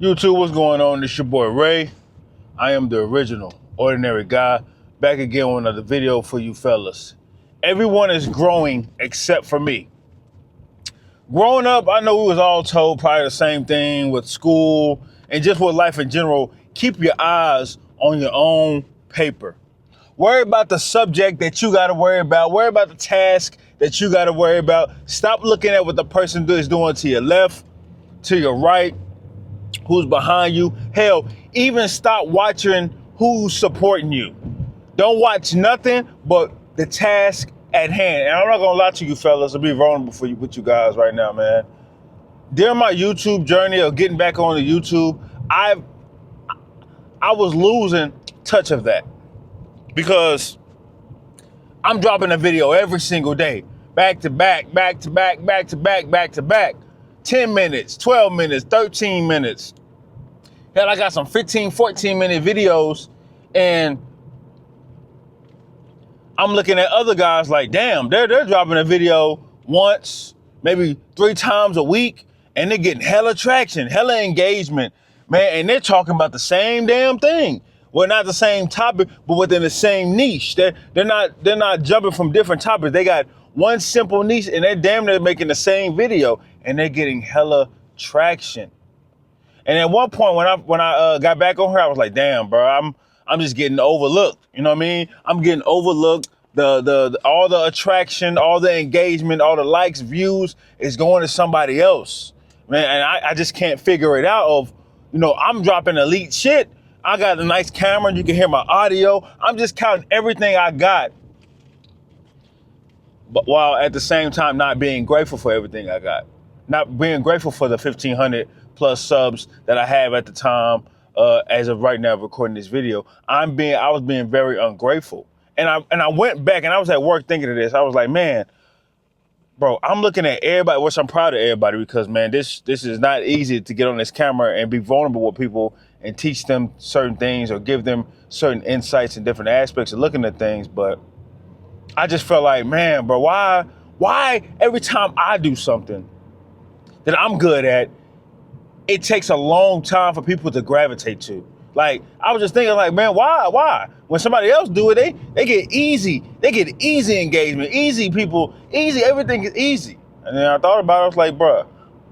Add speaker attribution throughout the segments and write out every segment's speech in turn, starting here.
Speaker 1: YouTube, what's going on? It's your boy Ray. I am the original ordinary guy, back again with another video for you fellas. Everyone is growing except for me. Growing up, I know we was all told probably the same thing with school and just with life in general. Keep your eyes on your own paper. Worry about the subject that you got to worry about. Worry about the task that you got to worry about. Stop looking at what the person is doing to your left, to your right, who's behind you. Hell, even stop watching who's supporting you. Don't watch nothing but the task at hand. And I'm not gonna lie to you fellas, I'll be vulnerable with you guys right now, man. During my YouTube journey of getting back on the YouTube, I was losing touch of that because I'm dropping a video every single day, back to back, back to back, back to back, back to back. 10 minutes, 12 minutes, 13 minutes. Hell, I got some 15, 14-minute videos, and I'm looking at other guys like, damn, they're dropping a video once, maybe 3 times a week, and they're getting hella traction, hella engagement, man, and they're talking about the same damn thing. Well, not the same topic, but within the same niche. They're not jumping from different topics. They got one simple niche, and they're damn near making the same video, and they're getting hella traction. And at one point, when I got back on her, I was like, damn, bro, I'm just getting overlooked. You know what I mean? I'm getting overlooked. The all the attraction, all the engagement, all the likes, views is going to somebody else, man. And I just can't figure it out. Of, I'm dropping elite shit. I got a nice camera, and you can hear my audio. I'm just counting everything I got, but while at the same time not being grateful for everything I got, not being grateful for the 1,500 plus subs that I have at the time. As of right now, recording this video, I was being very ungrateful, and I went back and I was at work thinking of this. I was like, man, bro, I'm looking at everybody, which I'm proud of everybody, because man, this is not easy to get on this camera and be vulnerable with people and teach them certain things or give them certain insights and different aspects of looking at things. But I just felt like, man, bro, why every time I do something that I'm good at, it takes a long time for people to gravitate to? Like, I was just thinking, like, man, why? When somebody else do it, they get easy. They get easy engagement, easy people, easy, everything is easy. And then I thought about it, I was like, bro,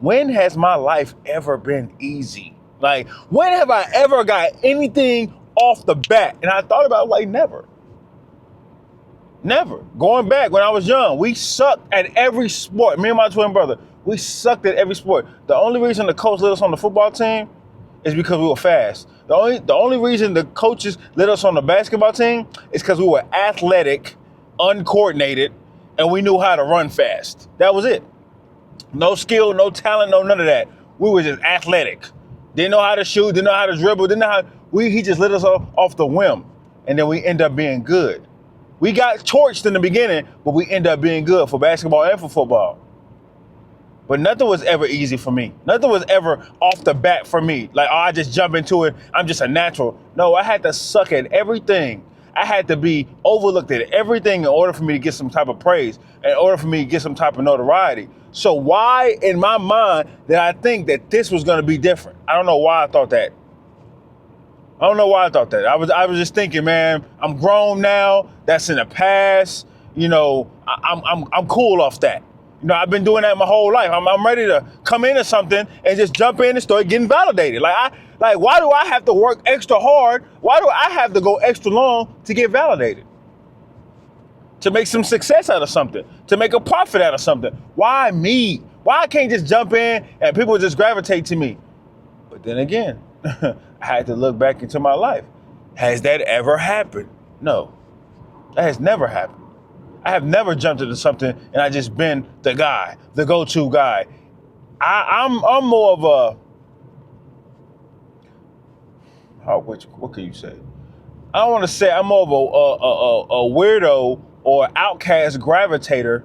Speaker 1: when has my life ever been easy? Like, when have I ever got anything off the bat? And I thought about it, like, never. Never. Going back when I was young, we sucked at every sport. Me and my twin brother, we sucked at every sport. The only reason the coach let us on the football team is because we were fast. The only reason the coaches let us on the basketball team is because we were athletic, uncoordinated, and we knew how to run fast. That was it. No skill, no talent, no none of that. We were just athletic. Didn't know how to shoot, didn't know how to dribble, didn't know how. He just let us off the whim, and then we end up being good. We got torched in the beginning, but we end up being good for basketball and for football. But nothing was ever easy for me. Nothing was ever off the bat for me. Like, I just jump into it. I'm just a natural. No, I had to suck at everything. I had to be overlooked at everything in order for me to get some type of praise, in order for me to get some type of notoriety. So why, in my mind, did I think that this was going to be different? I don't know why I thought that. I don't know why I thought that. I was just thinking, man, I'm grown now. That's in the past. I'm cool off that. I've been doing that my whole life. I'm ready to come into something and just jump in and start getting validated. Like, why do I have to work extra hard? Why do I have to go extra long to get validated? To make some success out of something, to make a profit out of something. Why me? Why I can't just jump in and people just gravitate to me? But then again, I had to look back into my life. Has that ever happened? No, that has never happened. I have never jumped into something and I just been the guy, the go-to guy. I'm more of what can you say? I don't want to say I'm more of a weirdo or outcast gravitator,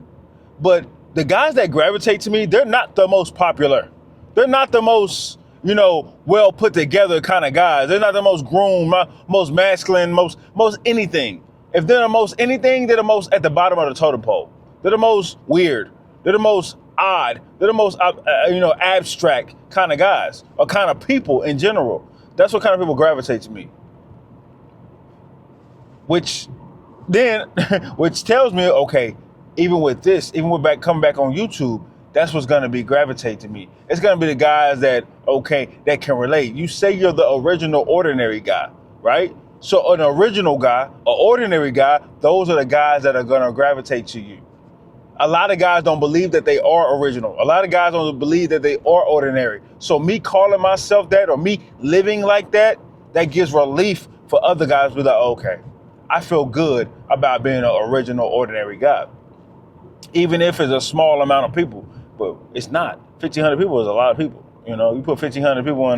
Speaker 1: but the guys that gravitate to me, they're not the most popular. They're not the most, well put together kind of guys. They're not the most groomed, most masculine, most anything. If they're the most anything, they're the most at the bottom of the totem pole. They're the most weird. They're the most odd. They're the most, abstract kind of guys or kind of people in general. That's what kind of people gravitate to me. Which tells me, okay, even with this, even with coming back on YouTube, that's what's going to be gravitate to me. It's going to be the guys that can relate. You say you're the original ordinary guy, right? So an original guy, an ordinary guy, those are the guys that are going to gravitate to you. A lot of guys don't believe that they are original. A lot of guys don't believe that they are ordinary. So me calling myself that or me living like that, that gives relief for other guys to be like, okay, I feel good about being an original, ordinary guy. Even if it's a small amount of people, but it's not. 1,500 people is a lot of people. You know, you put 1,500 people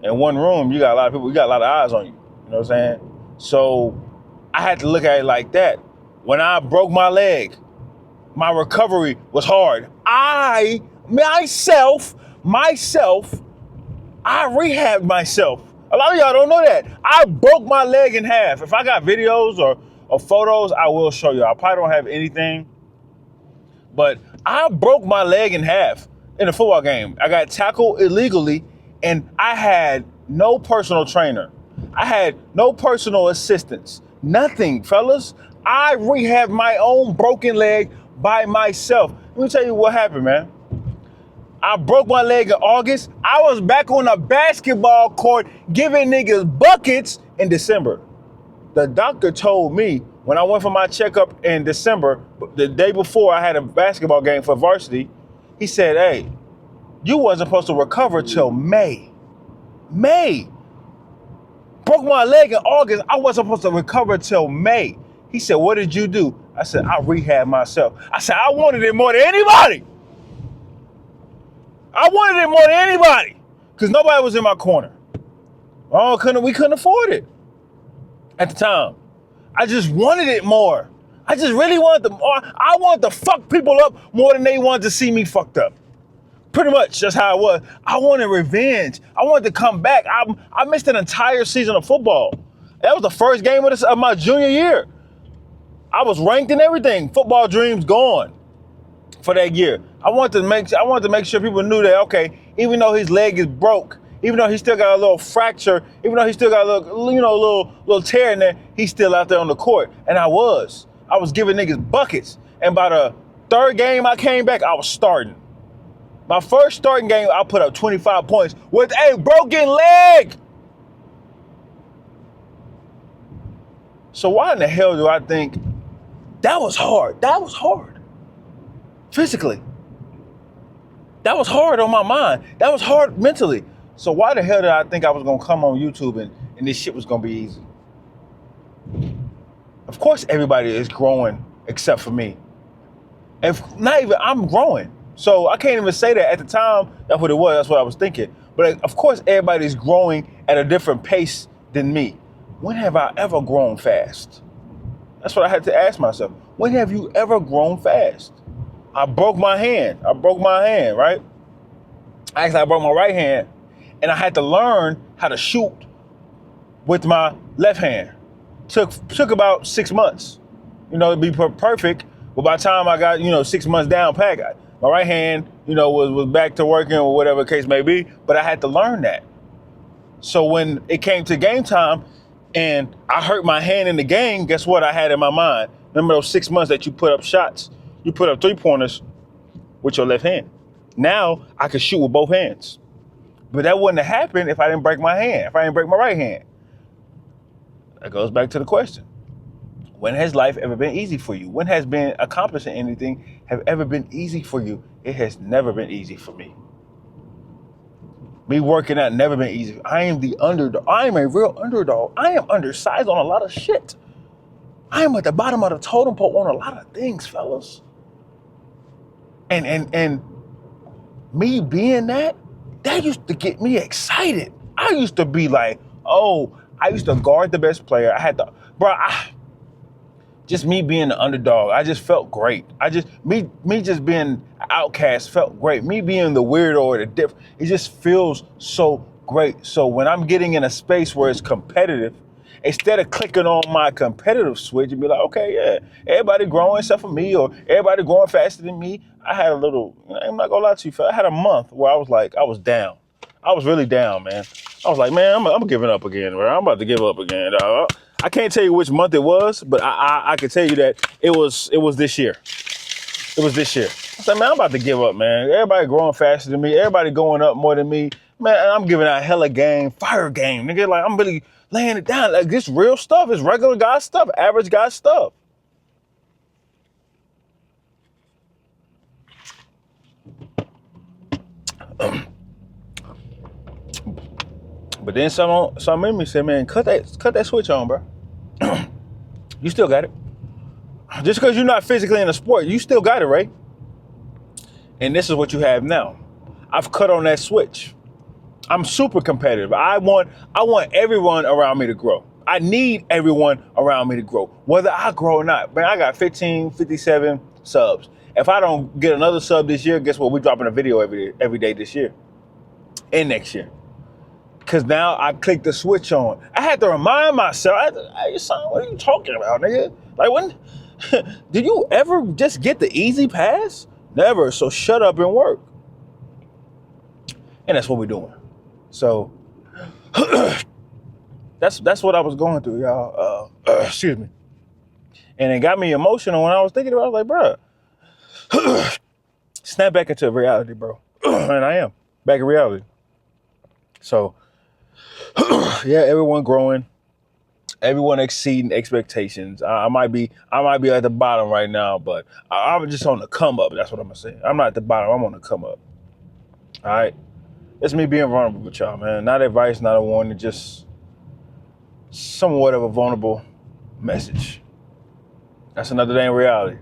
Speaker 1: in one room, you got a lot of people, you got a lot of eyes on you. You know what I'm saying? So I had to look at it like that. When I broke my leg, my recovery was hard. I rehabbed myself. A lot of y'all don't know that. I broke my leg in half. If I got videos or photos, I will show you. I probably don't have anything, but I broke my leg in half in a football game. I got tackled illegally, and I had no personal trainer. I had no personal assistance. Nothing, fellas. I rehabbed my own broken leg by myself. Let me tell you what happened, man. I broke my leg in August. I was back on a basketball court giving niggas buckets in December. The doctor told me when I went for my checkup in December, the day before I had a basketball game for varsity, he said, hey, you wasn't supposed to recover till May. Broke my leg in August. I wasn't supposed to recover till May. He said, what did you do? I said, I rehabbed myself. I said, I wanted it more than anybody. Because nobody was in my corner. We couldn't afford it at the time. I just wanted it more. I just really wanted I wanted to fuck people up more than they wanted to see me fucked up. Pretty much that's how it was. I wanted revenge. I wanted to come back. I missed an entire season of football. That was the first game of my junior year. I was ranked in everything. Football dreams gone for that year. I wanted to make sure people knew that, okay, even though his leg is broke, even though he still got a little fracture, even though he still got a little tear in there, he's still out there on the court. And I was giving niggas buckets. And by the third game I came back, I was starting. My first starting game, I put up 25 points with a broken leg. So why in the hell do I think that was hard? That was hard. Physically. That was hard on my mind. That was hard mentally. So why the hell did I think I was gonna come on YouTube and this shit was gonna be easy? Of course everybody is growing except for me. I'm growing. So I can't even say that at the time. That's what it was. That's what I was thinking. But of course everybody's growing at a different pace than me. When have I ever grown fast? That's what I had to ask myself. When have you ever grown fast? I broke my hand, right? Actually, I broke my right hand, and I had to learn how to shoot with my left hand. Took about 6 months, to be perfect. But by the time I got, 6 months down pat, my right hand, was back to working or whatever the case may be. But I had to learn that. So when it came to game time and I hurt my hand in the game, guess what I had in my mind? Remember those 6 months that you put up shots? You put up 3-pointers with your left hand. Now I can shoot with both hands. But that wouldn't have happened if I didn't break my hand, if I didn't break my right hand. That goes back to the question. When has life ever been easy for you? When has been accomplishing anything have ever been easy for you? It has never been easy for me. Me working out never been easy. I am the underdog. I am a real underdog. I am undersized on a lot of shit. I am at the bottom of the totem pole on a lot of things, fellas. And me being that used to get me excited. I used to be like, oh, I used to guard the best player. Just me being the underdog, I just felt great. Me just being an outcast felt great. Me being the weirdo or the different, it just feels so great. So when I'm getting in a space where it's competitive, instead of clicking on my competitive switch and be like, okay, yeah, everybody growing except for me, or everybody growing faster than me, I had a little, I'm not gonna lie to you, I had a month where I was down. I was really down, man. I was like, man, I'm giving up again, bro. I'm about to give up again, dog. I can't tell you which month it was, but I can tell you that it was this year. It was this year. I said, man, I'm about to give up, man. Everybody growing faster than me. Everybody going up more than me. Man, I'm giving out hella game, fire game, nigga. Like, I'm really laying it down. Like, this real stuff. It's regular guy stuff, average guy stuff. But then some in me said, man, cut that switch on, bro. You still got it. Just because you're not physically in a sport, you still got it, right? And this is what you have now. I've cut on that switch. I'm super competitive. I want everyone around me to grow. I need everyone around me to grow, whether I grow or not. Man, I got 57 subs. If I don't get another sub this year, guess what? We're dropping a video every day this year and next year. Because now I clicked the switch on. I had to remind myself, hey, son, what are you talking about, nigga? Like, when did you ever just get the easy pass? Never. So shut up and work. And that's what we're doing. So that's what I was going through, y'all. Excuse me. And it got me emotional when I was thinking about it. I was like, bro, snap back into reality, bro. And I am back in reality. So yeah, everyone growing, everyone exceeding expectations. I might be at the bottom right now, but I'm just on the come up. That's what I'm gonna say. I'm not at the bottom. I'm on the come up. All right. It's me being vulnerable with y'all, man. Not advice, not a warning, just somewhat of a vulnerable message. That's another day in reality.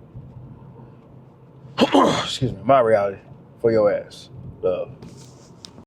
Speaker 1: Excuse me, my reality for your ass. Love.